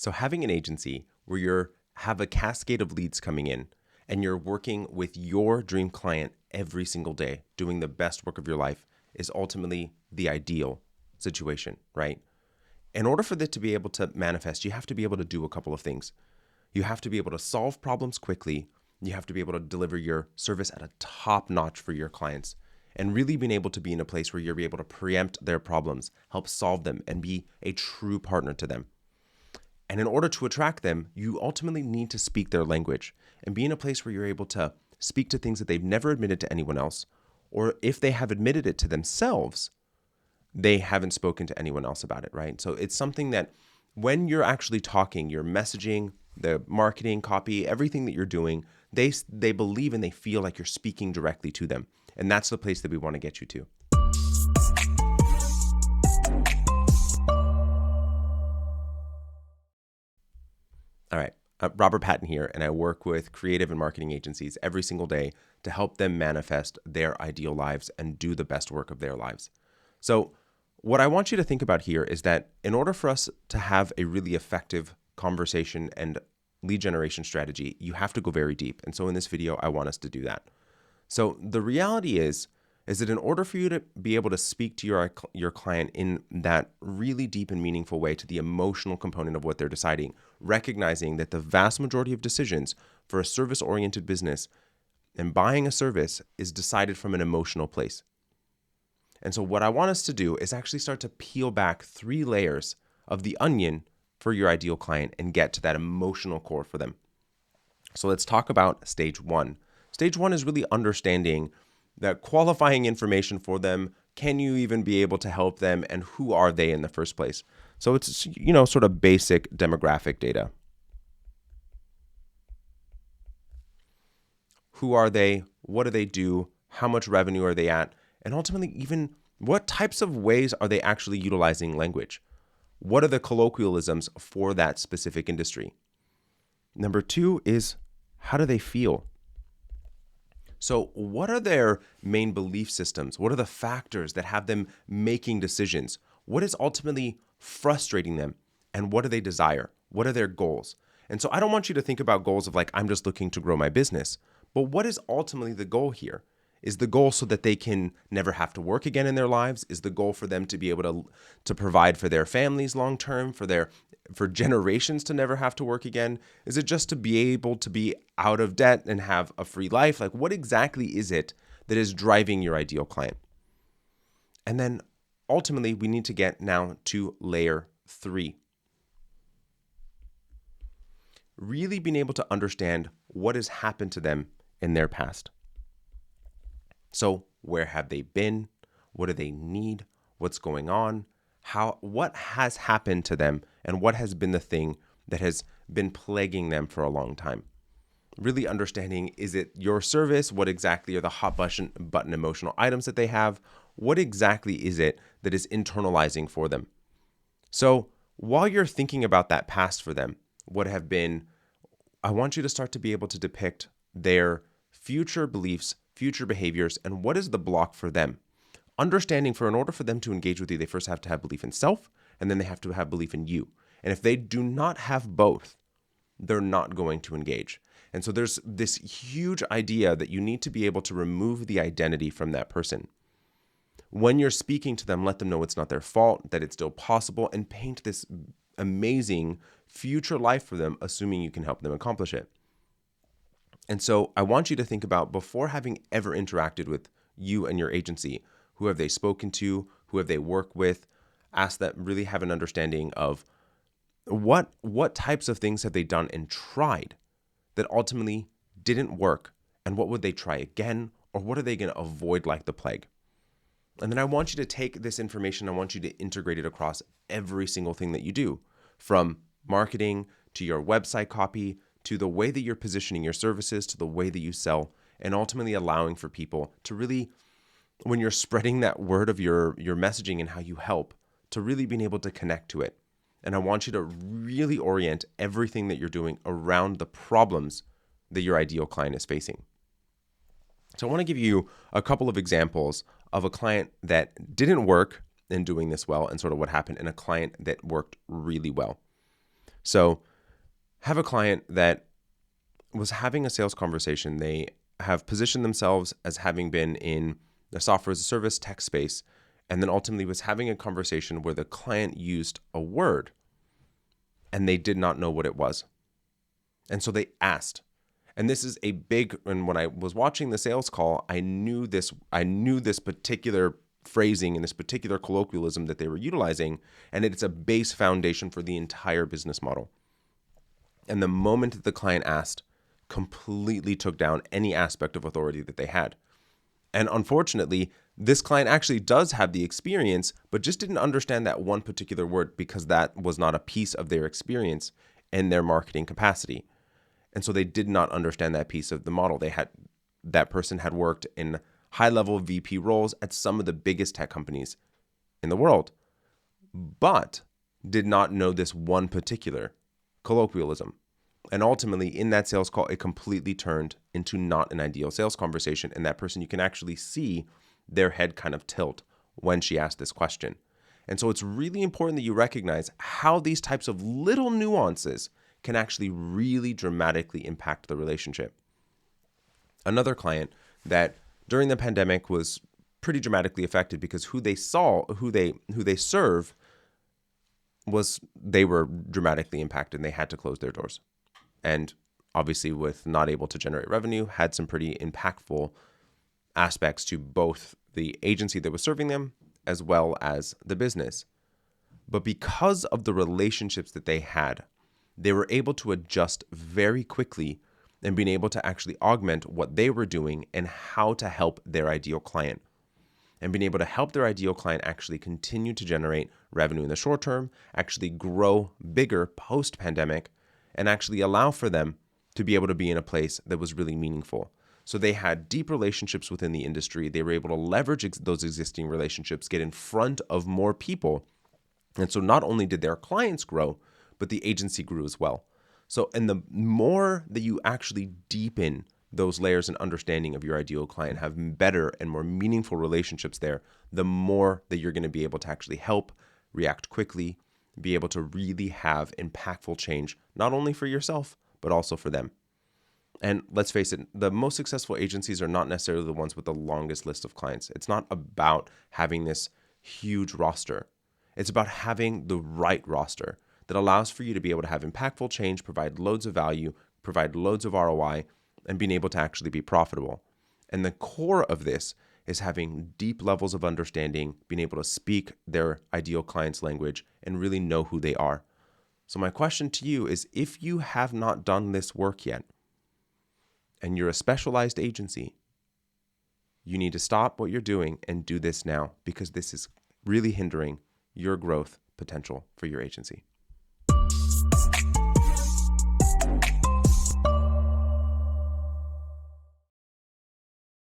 So having an agency where you have a cascade of leads coming in and you're working with your dream client every single day, doing the best work of your life is ultimately the ideal situation, right? In order for that to be able to manifest, you have to be able to do a couple of things. You have to be able to solve problems quickly. You have to be able to deliver your service at a top notch for your clients and really being able to be in a place where you're able to preempt their problems, help solve them, and be a true partner to them. And in order to attract them, you ultimately need to speak their language and be in a place where you're able to speak to things that they've never admitted to anyone else, or if they have admitted it to themselves, they haven't spoken to anyone else about it, right? So it's something that when you're actually talking, your messaging, the marketing, copy, everything that you're doing, they believe and they feel like you're speaking directly to them. And that's the place that we want to get you to. All right, Robert Patton here, and I work with creative and marketing agencies every single day to help them manifest their ideal lives and do the best work of their lives. So what I want you to think about here is that in order for us to have a really effective conversation and lead generation strategy, you have to go very deep. And so in this video, I want us to do that. So the reality is that in order for you to be able to speak to your client in that really deep and meaningful way to the emotional component of what they're deciding, recognizing that the vast majority of decisions for a service-oriented business and buying a service is decided from an emotional place. And so what I want us to do is actually start to peel back 3 layers of the onion for your ideal client and get to that emotional core for them. So let's talk about stage 1. Stage 1 is really understanding that qualifying information for them. Can you even be able to help them, and who are they in the first place? So it's, sort of basic demographic data. Who are they? What do they do? How much revenue are they at? And ultimately, even what types of ways are they actually utilizing language? What are the colloquialisms for that specific industry? Number 2 is, how do they feel? So what are their main belief systems? What are the factors that have them making decisions? What is ultimately frustrating them? And what do they desire? What are their goals? And so I don't want you to think about goals of like, I'm just looking to grow my business. But what is ultimately the goal here? Is the goal so that they can never have to work again in their lives? Is the goal for them to be able to provide for their families long term, for generations to never have to work again? Is it just to be able to be out of debt and have a free life? Like, what exactly is it that is driving your ideal client? And then ultimately, we need to get now to layer 3. Really being able to understand what has happened to them in their past. So where have they been? What do they need? What's going on? What has happened to them, and what has been the thing that has been plaguing them for a long time? Really understanding, is it your service? What exactly are the hot button emotional items that they have? What exactly is it that is internalizing for them? So while you're thinking about that past for them, what have been, I want you to start to be able to depict their future beliefs, future behaviors, and what is the block for them. Understanding, in order for them to engage with you, they first have to have belief in self, and then they have to have belief in you. And if they do not have both, they're not going to engage. And so there's this huge idea that you need to be able to remove the identity from that person. When you're speaking to them, let them know it's not their fault, that it's still possible, and paint this amazing future life for them, assuming you can help them accomplish it. And so I want you to think about, before having ever interacted with you and your agency, who have they spoken to? Who have they worked with? Ask that, really have an understanding of what types of things have they done and tried that ultimately didn't work, and what would they try again, or what are they going to avoid like the plague? And then I want you to take this information, I want you to integrate it across every single thing that you do, from marketing to your website copy, to the way that you're positioning your services, to the way that you sell, and ultimately allowing for people to really, when you're spreading that word of your messaging and how you help, to really being able to connect to it. And I want you to really orient everything that you're doing around the problems that your ideal client is facing. So I want to give you a couple of examples of a client that didn't work in doing this well, and sort of what happened, and a client that worked really well. So have a client that was having a sales conversation. They have positioned themselves as having been in the software as a service tech space, and then ultimately was having a conversation where the client used a word and they did not know what it was. And so they asked. And this is a big, and when I was watching the sales call, I knew this particular phrasing and this particular colloquialism that they were utilizing, and it's a base foundation for the entire business model. And the moment that the client asked, completely took down any aspect of authority that they had. And unfortunately, this client actually does have the experience, but just didn't understand that one particular word because that was not a piece of their experience in their marketing capacity. And so they did not understand that piece of the model. That person had worked in high-level VP roles at some of the biggest tech companies in the world, but did not know this one particular colloquialism. And ultimately, in that sales call, it completely turned into not an ideal sales conversation. And that person, you can actually see their head kind of tilt when she asked this question. And so it's really important that you recognize how these types of little nuances can actually really dramatically impact the relationship. Another client that during the pandemic was pretty dramatically affected because who they serve they were dramatically impacted and they had to close their doors. And obviously, with not able to generate revenue, had some pretty impactful aspects to both the agency that was serving them as well as the business. But because of the relationships that they had, they were able to adjust very quickly and being able to actually augment what they were doing and how to help their ideal client. And being able to help their ideal client actually continue to generate revenue in the short term, actually grow bigger post-pandemic, and actually allow for them to be able to be in a place that was really meaningful. So they had deep relationships within the industry. They were able to leverage those existing relationships, get in front of more people. And so not only did their clients grow, but the agency grew as well. So, and the more that you actually deepen those layers and understanding of your ideal client, have better and more meaningful relationships there, the more that you're going to be able to actually help, react quickly, be able to really have impactful change, not only for yourself, but also for them. And let's face it, the most successful agencies are not necessarily the ones with the longest list of clients. It's not about having this huge roster. It's about having the right roster that allows for you to be able to have impactful change, provide loads of value, provide loads of ROI, and being able to actually be profitable. And the core of this is having deep levels of understanding, being able to speak their ideal client's language, and really know who they are. So my question to you is, if you have not done this work yet, and you're a specialized agency, you need to stop what you're doing and do this now, because this is really hindering your growth potential for your agency.